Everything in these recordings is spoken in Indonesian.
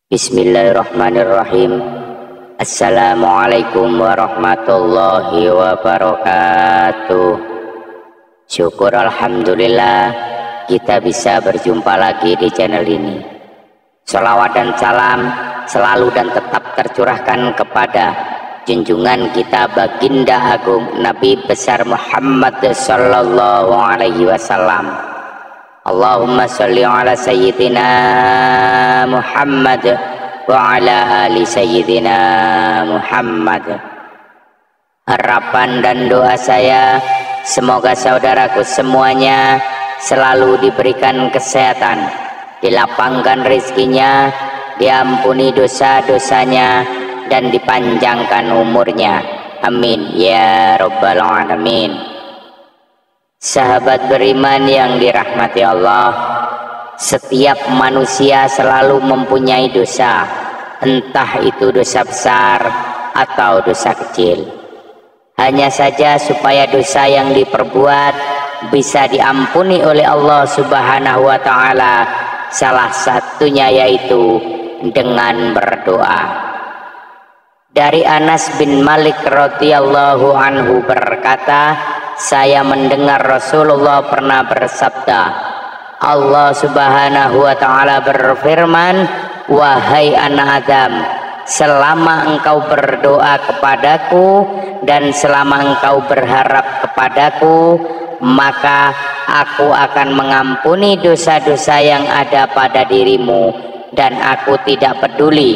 Bismillahirrahmanirrahim. Assalamualaikum warahmatullahi wabarakatuh. Syukur alhamdulillah kita bisa berjumpa lagi di channel ini. Salawat dan salam selalu dan tetap tercurahkan kepada junjungan kita baginda agung Nabi besar Muhammad sallallahu alaihi wasallam. Allahumma sholli ala sayyidina Muhammad wa ala ali sayyidina Muhammad. Harapan dan doa saya semoga saudaraku semuanya selalu diberikan kesehatan, dilapangkan rezekinya, diampuni dosa-dosanya, dan dipanjangkan umurnya. Amin ya rabbal alamin. Sahabat beriman yang dirahmati Allah, setiap manusia selalu mempunyai dosa, entah itu dosa besar atau dosa kecil. Hanya saja supaya dosa yang diperbuat bisa diampuni oleh Allah Subhanahu wa ta'ala, salah satunya yaitu dengan berdoa. Dari Anas bin Malik radhiyallahu anhu berkata, saya mendengar Rasulullah pernah bersabda, Allah Subhanahu wa ta'ala berfirman, wahai anak Adam, selama engkau berdoa kepadaku dan selama engkau berharap kepadaku, maka aku akan mengampuni dosa-dosa yang ada pada dirimu dan aku tidak peduli,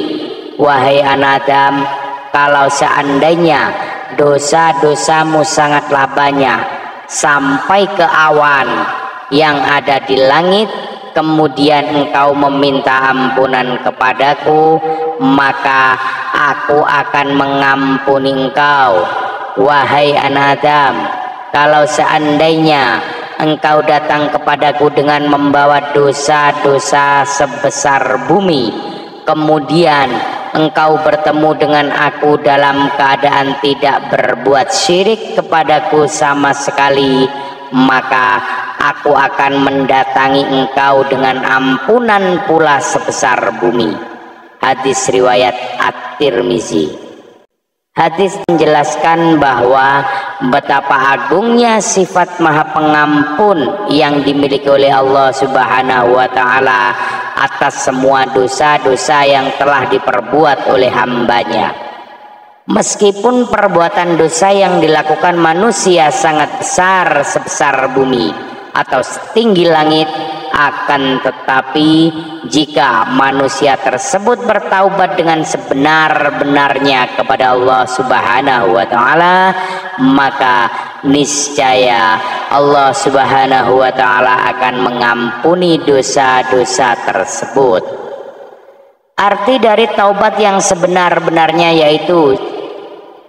wahai anak Adam, kalau seandainya dosa-dosamu sangatlah banyak sampai ke awan yang ada di langit, kemudian engkau meminta ampunan kepadaku, maka aku akan mengampuni engkau. Wahai anak Adam, kalau seandainya engkau datang kepadaku dengan membawa dosa-dosa sebesar bumi, kemudian engkau bertemu dengan aku dalam keadaan tidak berbuat syirik kepadaku sama sekali, maka aku akan mendatangi engkau dengan ampunan pula sebesar bumi. Hadis riwayat At-Tirmizi. Hadis menjelaskan bahwa betapa agungnya sifat maha pengampun yang dimiliki oleh Allah Subhanahu wa ta'ala atas semua dosa-dosa yang telah diperbuat oleh hambanya. Meskipun perbuatan dosa yang dilakukan manusia sangat besar sebesar bumi atau setinggi langit, akan tetapi jika manusia tersebut bertaubat dengan sebenar-benarnya kepada Allah Subhanahu wa ta'ala, maka niscaya Allah Subhanahu wa ta'ala akan mengampuni dosa-dosa tersebut. Arti dari taubat yang sebenar-benarnya yaitu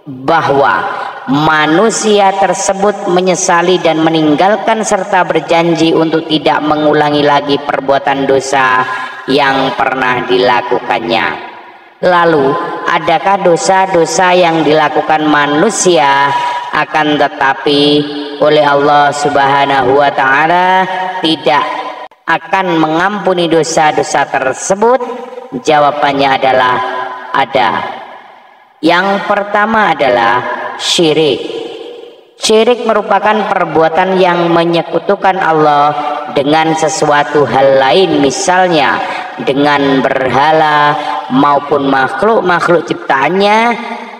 bahwa manusia tersebut menyesali dan meninggalkan serta berjanji untuk tidak mengulangi lagi perbuatan dosa yang pernah dilakukannya. Lalu, adakah dosa-dosa yang dilakukan manusia akan tetapi oleh Allah Subhanahu wa ta'ala tidak akan mengampuni dosa-dosa tersebut? Jawabannya adalah ada. Yang pertama adalah syirik. Syirik merupakan perbuatan yang menyekutukan Allah dengan sesuatu hal lain, misalnya dengan berhala maupun makhluk-makhluk ciptaannya.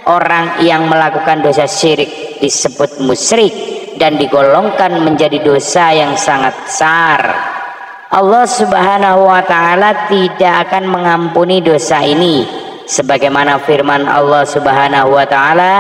Orang yang melakukan dosa syirik disebut musyrik dan digolongkan menjadi dosa yang sangat besar. Allah Subhanahu wa ta'ala tidak akan mengampuni dosa ini, sebagaimana firman Allah Subhanahu wa ta'ala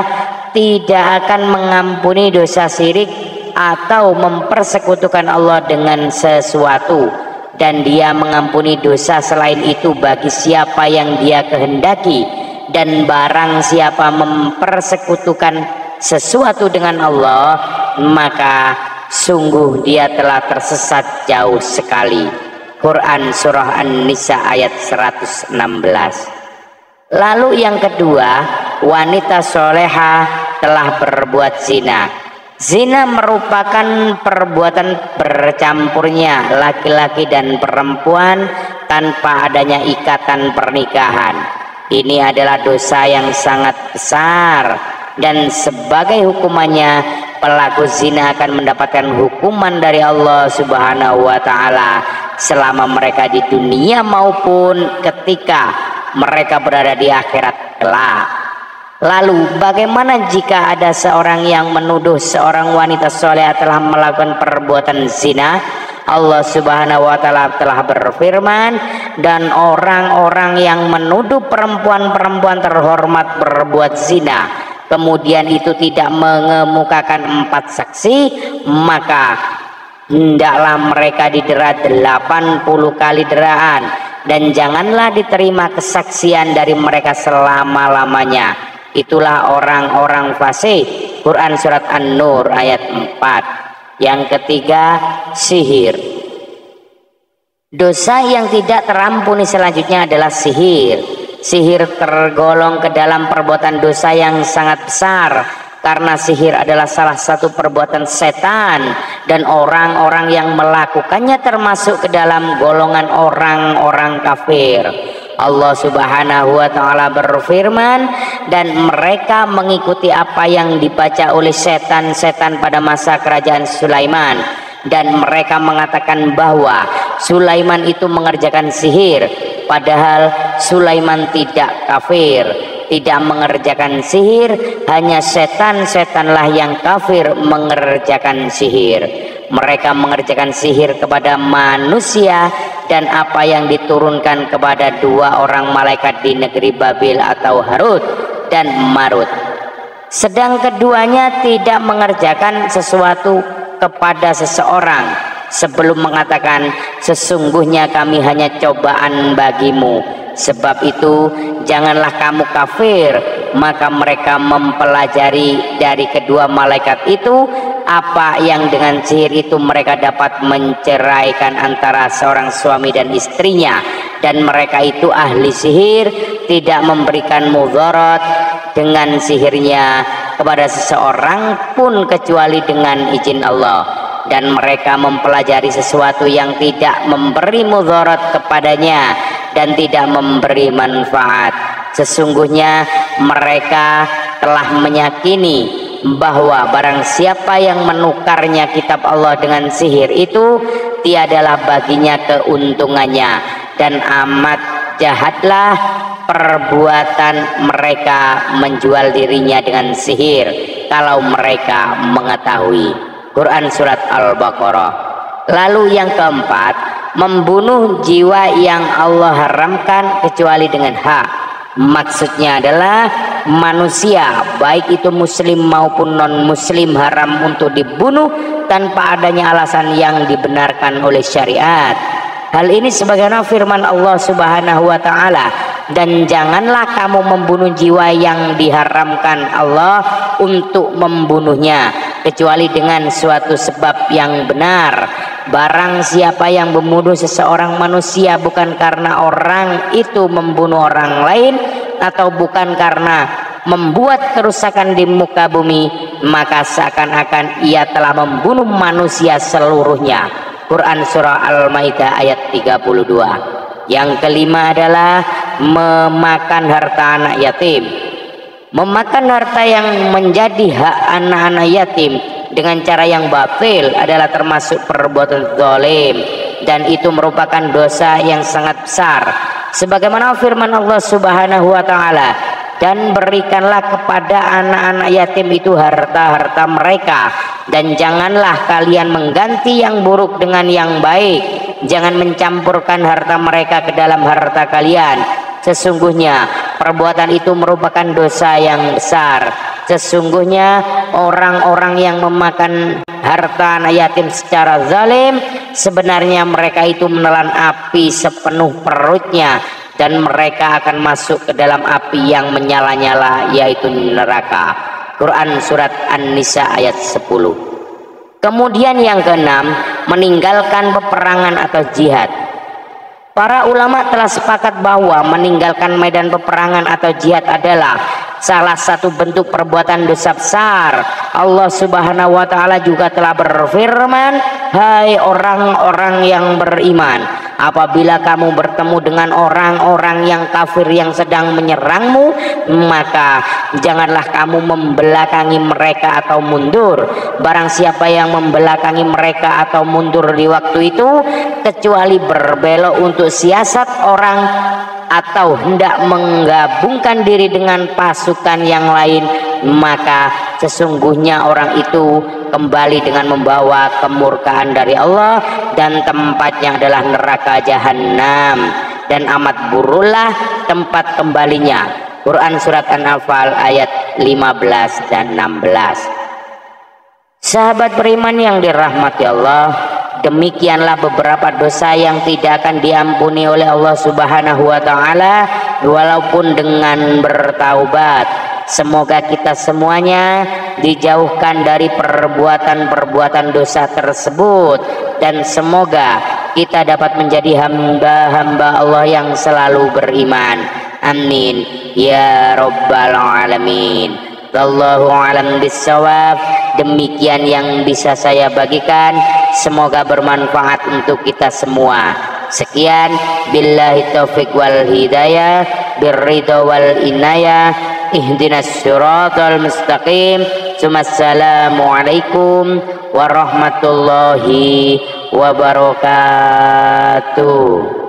tidak akan mengampuni dosa syirik atau mempersekutukan Allah dengan sesuatu, dan dia mengampuni dosa selain itu bagi siapa yang dia kehendaki, dan barang siapa mempersekutukan sesuatu dengan Allah, maka sungguh dia telah tersesat jauh sekali. Quran surah An-Nisa ayat 116. Lalu yang kedua, wanita soleha telah berbuat zina. Zina merupakan perbuatan bercampurnya laki-laki dan perempuan tanpa adanya ikatan pernikahan. Ini adalah dosa yang sangat besar, dan sebagai hukumannya pelaku zina akan mendapatkan hukuman dari Allah Subhanahu wa taala selama mereka di dunia maupun ketika mereka berada di akhirat kelak. Lalu bagaimana jika ada seorang yang menuduh seorang wanita soleh telah melakukan perbuatan zina? Allah Subhanahu wa taala telah berfirman, dan orang-orang yang menuduh perempuan-perempuan terhormat berbuat zina, kemudian itu tidak mengemukakan 4 saksi, maka hendaklah mereka didera 80 kali deraan, dan janganlah diterima kesaksian dari mereka selama-lamanya. Itulah orang-orang fasik. Quran surat An-Nur ayat 4. Yang ketiga, sihir. Dosa yang tidak terampuni selanjutnya adalah sihir. Sihir tergolong ke dalam perbuatan dosa yang sangat besar, karena sihir adalah salah satu perbuatan setan, dan orang-orang yang melakukannya termasuk ke dalam golongan orang-orang kafir. Allah Subhanahu wa taala berfirman, dan mereka mengikuti apa yang dibaca oleh setan-setan pada masa kerajaan Sulaiman, dan mereka mengatakan bahwa Sulaiman itu mengerjakan sihir, padahal Sulaiman tidak kafir, tidak mengerjakan sihir, hanya setan-setanlah yang kafir mengerjakan sihir. Mereka mengerjakan sihir kepada manusia dan apa yang diturunkan kepada 2 orang malaikat di negeri Babil atau Harut dan Marut. Sedang keduanya tidak mengerjakan sesuatu kepada seseorang sebelum mengatakan, sesungguhnya kami hanya cobaan bagimu, sebab itu janganlah kamu kafir. Maka mereka mempelajari dari kedua malaikat itu apa yang dengan sihir itu mereka dapat menceraikan antara seorang suami dan istrinya, dan mereka itu ahli sihir, tidak memberikan mudarat dengan sihirnya kepada seseorang pun kecuali dengan izin Allah, dan mereka mempelajari sesuatu yang tidak memberi mudarat kepadanya dan tidak memberi manfaat. Sesungguhnya mereka telah meyakini bahwa barang siapa yang menukarnya kitab Allah dengan sihir itu tiadalah baginya keuntungannya, dan amat jahatlah perbuatan mereka menjual dirinya dengan sihir kalau mereka mengetahui. Quran surat Al-Baqarah. Lalu yang keempat, membunuh jiwa yang Allah haramkan kecuali dengan hak. Maksudnya adalah manusia baik itu muslim maupun non muslim haram untuk dibunuh tanpa adanya alasan yang dibenarkan oleh syariat. Hal ini sebagaimana firman Allah Subhanahu wa taala, dan janganlah kamu membunuh jiwa yang diharamkan Allah untuk membunuhnya kecuali dengan suatu sebab yang benar. Barang siapa yang membunuh seseorang manusia bukan karena orang itu membunuh orang lain atau bukan karena membuat kerusakan di muka bumi, maka seakan-akan ia telah membunuh manusia seluruhnya. Quran surah Al-Maidah ayat 32. Yang kelima adalah memakan harta anak yatim. Memakan harta yang menjadi hak anak-anak yatim dengan cara yang batil adalah termasuk perbuatan zalim, dan itu merupakan dosa yang sangat besar. Sebagaimana firman Allah Subhanahu wa taala, dan berikanlah kepada anak-anak yatim itu harta-harta mereka, dan janganlah kalian mengganti yang buruk dengan yang baik. Jangan mencampurkan harta mereka ke dalam harta kalian. Sesungguhnya perbuatan itu merupakan dosa yang besar. Sesungguhnya orang-orang yang memakan harta anak yatim secara zalim, sebenarnya mereka itu menelan api sepenuh perutnya, dan mereka akan masuk ke dalam api yang menyala-nyala, yaitu neraka. Quran surat An-Nisa ayat 10. Kemudian yang keenam, meninggalkan peperangan atau jihad. Para ulama telah sepakat bahwa meninggalkan medan peperangan atau jihad adalah salah satu bentuk perbuatan dosa besar. Allah Subhanahu wa taala juga telah berfirman, hai orang-orang yang beriman, Apabila kamu bertemu dengan orang-orang yang kafir yang sedang menyerangmu, maka janganlah kamu membelakangi mereka atau mundur. Barang siapa yang membelakangi mereka atau mundur di waktu itu, kecuali berbelok untuk siasat orang atau hendak menggabungkan diri dengan pasukan yang lain, maka sesungguhnya orang itu kembali dengan membawa kemurkaan dari Allah dan tempatnya adalah neraka jahanam, dan amat buruklah tempat kembalinya. Quran surat An-Anfal ayat 15 dan 16. Sahabat beriman yang dirahmati Allah, demikianlah beberapa dosa yang tidak akan diampuni oleh Allah Subhanahu wa taala walaupun dengan bertaubat. Semoga kita semuanya dijauhkan dari perbuatan-perbuatan dosa tersebut, dan semoga kita dapat menjadi hamba-hamba Allah yang selalu beriman. Amin ya rabbal alamin. Wallahu alam bissawab. Demikian yang bisa saya bagikan, semoga bermanfaat untuk kita semua. Sekian, billahi taufiq wal hidayah, birridha wal inayah, ihdinas siratal mustaqim. Assalamualaikum warahmatullahi wabarakatuh.